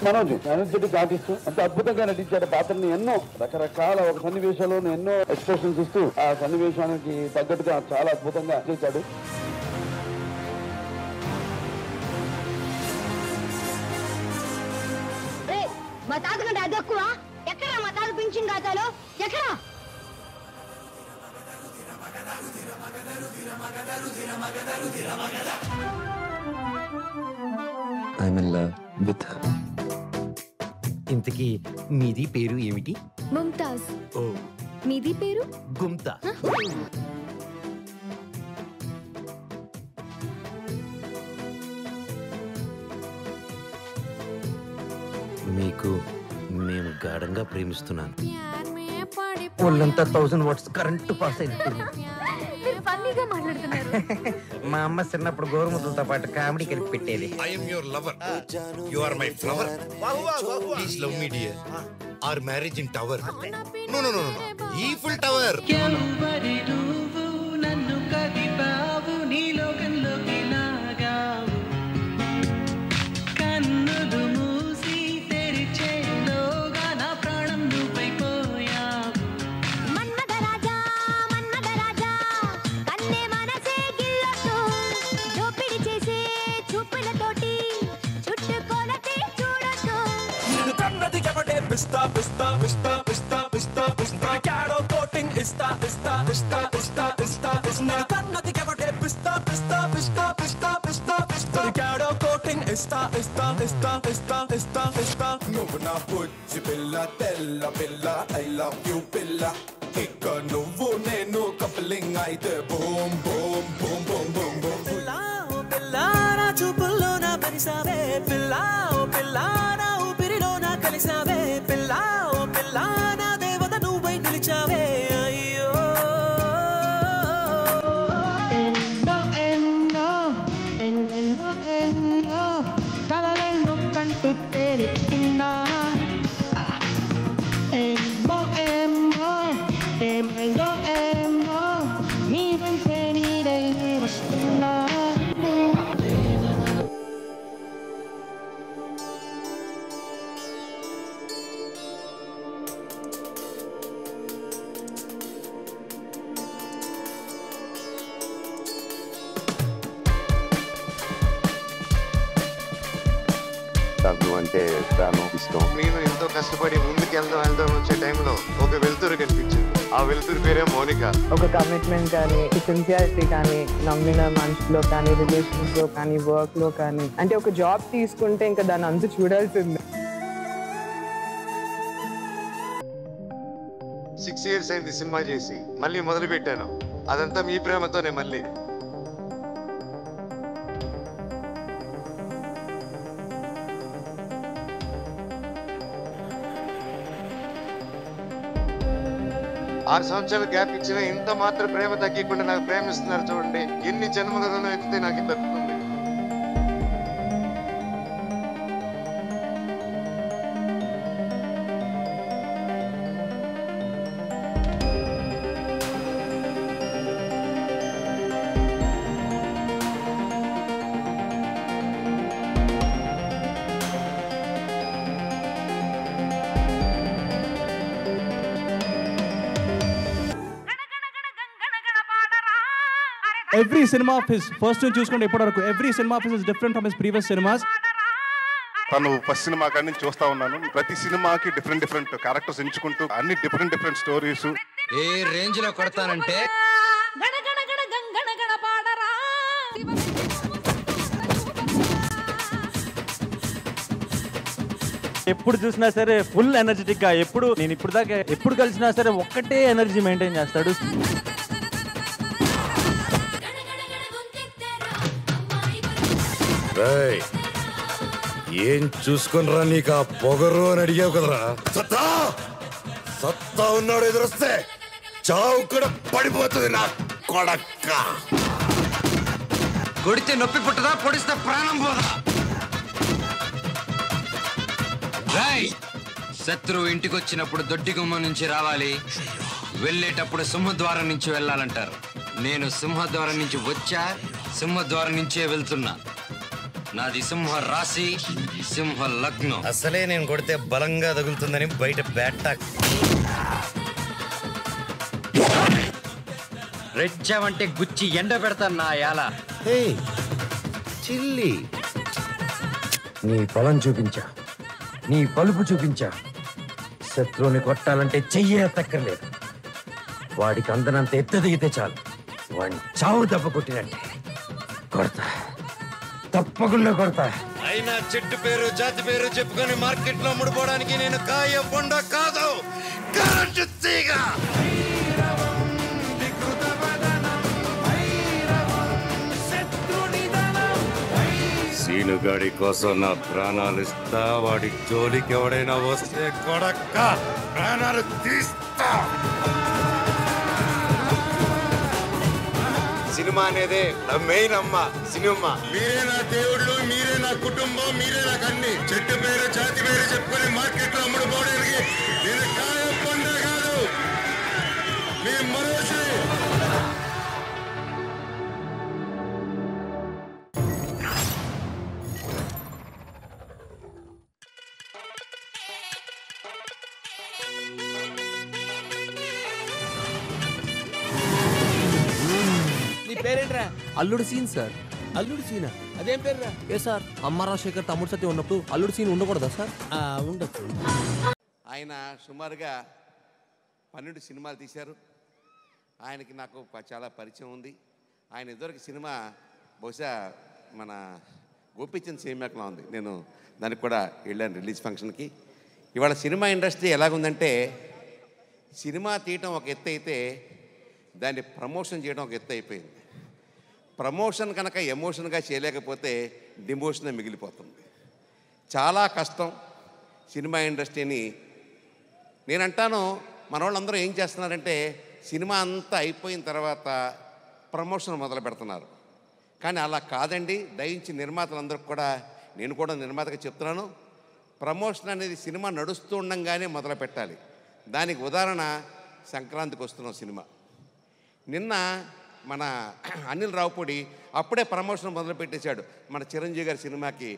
Manoj energetic artist అంత అద్భుతంగా నటించాడు పాత్రని. ఎన్నో రకరకాల ఒక సన్నివేశాలను ఎన్నో ఎక్స్ప్రెషన్స్ ఇస్తూ ఆ సన్నివేశానికి తగ్గట్టుగా చాలా అద్భుతంగా చేశాడు. మా తాత కంటే అది ఎక్కువ. ఎక్కడ మా తాత పింఛన్ ఖాతాలో ఎక్కడ? I'm in love with her. ఇంతకీ మీది పేరు ఏమిటి? ముంతాజ్. ఓ, మీది పేరు? గుమ్తా. మీకు మేము గాఢంగా ప్రేమిస్తున్నాను. ఒళ్ళంతా 1000 వాట్స్ కరెంటు పాస్ అయినట్టుంది. ఫన్నీగా మాట్లాడుతున్నారు. మా అమ్మ చిన్నప్పుడు గోరుముద్దలతో పాటు కామెడీ కలిపి పెట్టేది. I am your lover. You are my flower. Please love me, dear. Our marriage in tower. No. Eiffel Tower. నువ్వు నా బుజ్జి పిల్ల తెల్ల పిల్ల ఐ లవ్ యూ పిల్ల ఇక నువ్వు నేను కప్లింగ్ అయితే boom boom boom boom boom boom పిల్ల ఓ పిల్ల నా చూపుల్లో నా పరిసావే పిల్ల ఓ పిల్ల నా ఊపిరిలో నా కలిసావే పిల్ల ఓ పిల్ల నా దేవత నువ్వై నిలిచావే అయ్యో అంటే ప్రాణం ఇష్టం. నేను ఎంతో కష్టపడి ముందుకు వెళ్దాం వచ్చే టైంలో ఒక వెలుతురు కనిపించింది. ఆ వెలుతురు పేరే మౌనిక. ఒక కమిట్మెంట్ కానీ, సిన్సియారిటీ కానీ, నమ్మిన మనుషులో కానీ, రిలేషన్స్ లో కానీ, వర్క్ లో కానీ, అంటే ఒక జాబ్ తీసుకుంటే ఇంకా దాని అంత చూడాల్సింది. 6 years అయింది సినిమా చేసి, మళ్ళీ మొదలు పెట్టాను. అదంతా మీ ప్రేమతోనే. మళ్ళీ ఆరు సంవత్సరాలు గ్యాప్ ఇచ్చిన ఇంత మాత్రం ప్రేమ తగ్గకుండా నాకు ప్రేమిస్తున్నారు చూడండి. ఎన్ని జన్మలలో ఎత్తితే నాకు దక్కుతుంది. Every cinema of his first నుంచి చూసుకుంటే ఇప్పటి వరకు every cinema of his is different from his previous cinemas. తను ఫస్ట్ సినిమా కాడి నుంచి చూస్తా ఉన్నాను. ప్రతి సినిమాకి డిఫరెంట్ క్యారెక్టర్స్ ఎంచుకుంటూ అన్ని డిఫరెంట్ స్టోరీస్. ఏ రేంజ్ లో కొడతానంటే ఎప్పుడు చూసినా సరే ఫుల్ ఎనర్జెటిక్ గా, నేను ఇప్పుడు దాకా ఎప్పుడు కలిసినా సరే ఒక్కటే ఎనర్జీ మెయింటైన్ చేస్తాడు. ఏం చూసుకునిరా నీకు ఆ పొగరు అని అడిగావు కదరా. సత్తా ఉన్నాడు ఎదురొస్తే చావు కూడా పడిపోతుంది నా కొడక్క. కొడితే నొప్పి పుట్టదా, పొడిస్తే ప్రాణం పోదా. శత్రువు ఇంటికొచ్చినప్పుడు దొడ్డి గుమ్మం నుంచి రావాలి, వెళ్ళేటప్పుడు సింహద్వారం నుంచి వెళ్ళాలంటారు. నేను సింహద్వారం నుంచి వచ్చా, సింహద్వారం నుంచే వెళ్తున్నా. నాది సింహ రాశి, సింహ లగ్నం. అసలే నేను కొడితే బలంగా తగులుతుందని బయట బ్యాట్ రెచ్చావంటే గుచ్చి ఎండ పెడతాను నా యాల. చిల్లి నీ బలం చూపించా, నీ పలుపు చూపించా. శత్రువుని కొట్టాలంటే చెయ్యే తక్కర్లేదు. వాడికి అందనంత ఎత్తు దిగితే చాలు, వాడిని చావు దెబ్బ కొట్టినట్టే కొడతా, తప్పకుండా కొడతా. అయినా చెట్టు పేరు జాతి పేరు చెప్పుకొని మార్కెట్ లో అమ్ముడుపోవడానికి నేను కాయ పొండ కాదు, కరెంటు తీగ. సీనుగాడి కోసం నా ప్రాణాలు ఇస్తా, వాడి జోలికి ఎవడైనా వస్తే కొడక్క ప్రాణాలు తీస్తా. సినిమా అనేదే మెయిన్ అమ్మ. సినిమా మీరే నా దేవుళ్ళు, మీరే నా కుటుంబం, మీరే నాకు అన్ని. చెట్టు పేరు జాతి పేరు చెప్పుకొని మార్కెట్ లో అమ్ముడుపోవడానికి నేను కాయ పండ కాదు, మీ మనిషి. నీ పేరేంట్రా? అల్లుడు సీన్ సార్. అల్లుడు సీనా? అదేం పేరురా? ఏ సార్, అమ్మ రాజశేఖర్ తమ్ముడు సత్యం ఉన్నప్పుడు అల్లుడు సీన్ ఉండకూడదా సార్? ఉండొచ్చు. ఆయన సుమారుగా 12 సినిమాలు తీశారు. ఆయనకి నాకు చాలా పరిచయం ఉంది. ఆయన ఇదివరకు సినిమా బహుశా మన గోపీచంద్ సినిమాలో ఉంది. నేను దానికి కూడా వెళ్ళాను రిలీజ్ ఫంక్షన్కి. ఇవాళ సినిమా ఇండస్ట్రీ ఎలాగుందంటే, సినిమా తీయటం ఒక ఎత్తు అయితే దాన్ని ప్రమోషన్ చేయడం ఒక ఎత్తు అయిపోయింది. ప్రమోషన్ కనుక ఎమోషన్గా చేయలేకపోతే డిమోషనే మిగిలిపోతుంది. చాలా కష్టం సినిమా ఇండస్ట్రీని. నేనంటాను, మన వాళ్ళందరూ ఏం చేస్తున్నారంటే సినిమా అంతా అయిపోయిన తర్వాత ప్రమోషన్ మొదలు పెడుతున్నారు. కానీ అలా కాదండి. దయించి నిర్మాతలందరికీ కూడా, నేను కూడా నిర్మాతగా చెప్తున్నాను, ప్రమోషన్ అనేది సినిమా నడుస్తూ ఉండంగానే మొదలు పెట్టాలి. దానికి ఉదాహరణ సంక్రాంతికి వస్తున్నాం సినిమా. నిన్న మన అనిల్ రావుపూడి అప్పుడే ప్రమోషన్ మొదలు పెట్టేశాడు మన చిరంజీవి గారి సినిమాకి,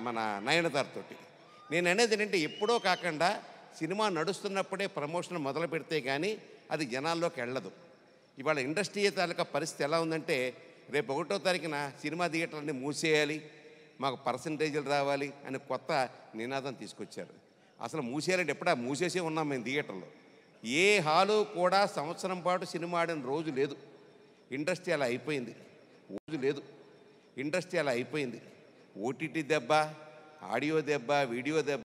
మన నయనతారతోటి. నేను అనేది ఏంటంటే, ఎప్పుడో కాకుండా సినిమా నడుస్తున్నప్పుడే ప్రమోషన్ మొదలు పెడితే కానీ అది జనాల్లోకి వెళ్ళదు. ఇవాళ ఇండస్ట్రీ తాలూకా పరిస్థితి ఎలా ఉందంటే, రేపు 1వ తారీఖున సినిమా థియేటర్లన్నీ మూసేయాలి, మాకు పర్సంటేజీలు రావాలి అని కొత్త నినాదం తీసుకొచ్చారు. అసలు మూసేయాలంటే ఎప్పుడా మూసేసే ఉన్నాం మేము థియేటర్లో. ఏ హాలు కూడా సంవత్సరం పాటు సినిమా ఆడిన రోజు లేదు. ఇండస్ట్రీ అలా అయిపోయింది. ఇండస్ట్రీ అలా అయిపోయింది. ఓటీటీ దెబ్బ, ఆడియో దెబ్బ, వీడియో దెబ్బ.